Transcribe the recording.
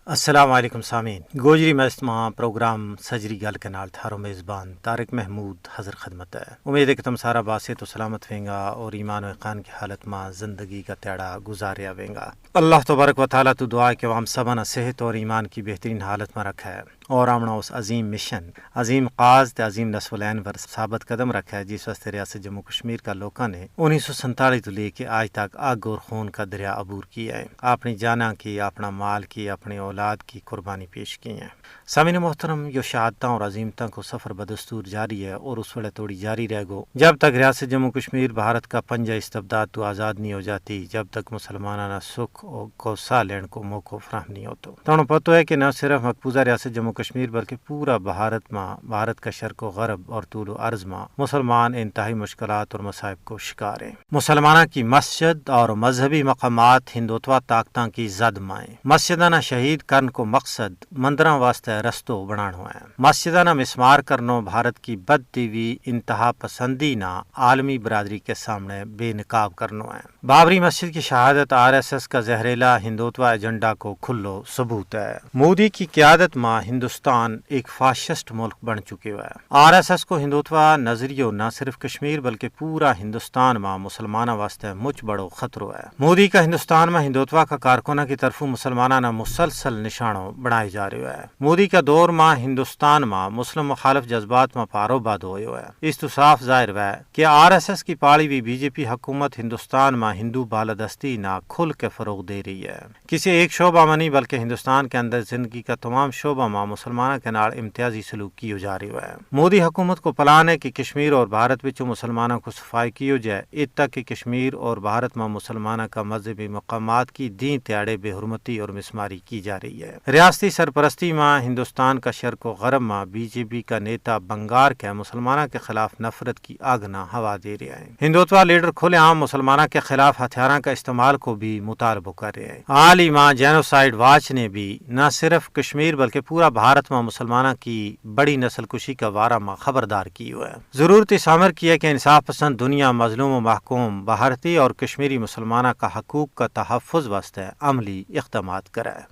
السلام علیکم سامعین، گوجری میں استماع پروگرام سجری گل کے نال تھارو میزبان طارق محمود حضر خدمت ہے۔ امید ہے کہ تم سارا باسط و سلامت ویں گا اور ایمان و یقین کی حالت میں زندگی کا تیڑا گزاریا ویں گا۔ اللہ تبارک و تعالیٰ تو دعا ہے کہ وہ ہم سبھا صحت اور ایمان کی بہترین حالت میں رکھا ہے اور آمنا اس عظیم مشن، عظیم قاز تے عظیم نسل العین پر ثابت قدم رکھا ہے جس واسطے ریاست جموں کشمیر کا لوگوں نے 1947 تو لے کے آج تک آگ اور خون کا دریا عبور کیا ہے، اپنی جاناں کی، اپنا مال کی، اپنی اولاد کی قربانی پیش کی ہیں۔ سامعین محترم، یہ شہادتوں اور عظیمتوں کو سفر بدستور جاری ہے اور اس وقت توڑی جاری رہ گو جب تک ریاست جموں کشمیر بھارت کا پنجہ استبداد تو آزاد نہیں ہو جاتی، جب تک مسلمانانہ سکھ کو سا لین کو موقع فراہم نہیں ہوتا۔ تو پتہ ہے کہ نہ صرف مقبوضہ ریاست جموں کشمیر بلکہ پورا بھارت کا شرق و غرب اور طول و عرض میں مسلمان انتہائی مشکلات اور مصائب کو شکار ہیں۔ مسلمانوں کی مسجد اور مذہبی مقامات ہندوتوا طاقتوں کی زد مائیں، مسجدانہ شہید کرن کو مقصد مندراں واسطے رستو بنان ہوا ہے، مسجدانہ مسمار کرنو بھارت کی بدتی ہوئی انتہا پسندی نہ عالمی برادری کے سامنے بے نقاب کرنو ہے۔ بابری مسجد کی شہادت RSS کا زہریلا ہندوتوا ایجنڈا کو کھلو ثبوت ہے۔ مودی کی قیادت میں ہندوستان ایک فاشسٹ ملک بن چکے ہوئے ہے۔ RSS کو ہندوتوا نظریو نہ صرف کشمیر بلکہ پورا ہندوستان میں مسلمانوں واسطے مچ بڑو خطرو ہے۔ مودی کا ہندوستان میں ہندوتوا کا کارکنوں کی طرف مسلمانوں نہ مسلسل نشانوں بنائے جا رہے ہے۔ مودی کا دور میں ہندوستان میں مسلم مخالف جذبات میں پارو باد ہوئے ہے۔ اس تو صاف ظاہر ہے کہ RSS کی پاڑی ہوئی BJP حکومت ہندوستان میں ہندو بالادستی نہ کھل کے فروغ دے رہی ہے۔ کسی ایک شعبہ میں نہیں بلکہ ہندوستان کے اندر زندگی کا تمام شعبہ میں مسلمانوں کے نال امتیازی سلوک کیو جا رہی ہے۔ مودی حکومت کو پلان ہے کہ کشمیر اور بھارت وچوں مسلمانوں کو صفائی کیو جائے، ات تک کہ کشمیر اور بھارت میں مسلمانوں کا مذہبی مقامات کی دین تیاڑے بے حرمتی اور مسماری کی جا رہی ہے۔ ریاستی سرپرستی میں ہندوستان کا شرق و غرب میں BJP کا نیتا بنگار کے مسلمانوں کے خلاف نفرت کی آگ نہ ہوا دے رہے ہیں۔ ہندوتوا لیڈر کھلے عام مسلمانوں کے خلاف ہتھیاروں کا استعمال کو بھی مطالبہ کر رہے ہیں۔ حال ہی میں جینوسائیڈ واچ نے بھی نہ صرف کشمیر بلکہ پورا بھارت میں مسلمانوں کی بڑی نسل کشی کا بارہ میں خبردار کی ہے۔ ضرورت اس امر کی ہے کہ انصاف پسند دنیا مظلوم و محکوم بھارتی اور کشمیری مسلمانوں کا حقوق کا تحفظ واسطے عملی اقدامات کرے۔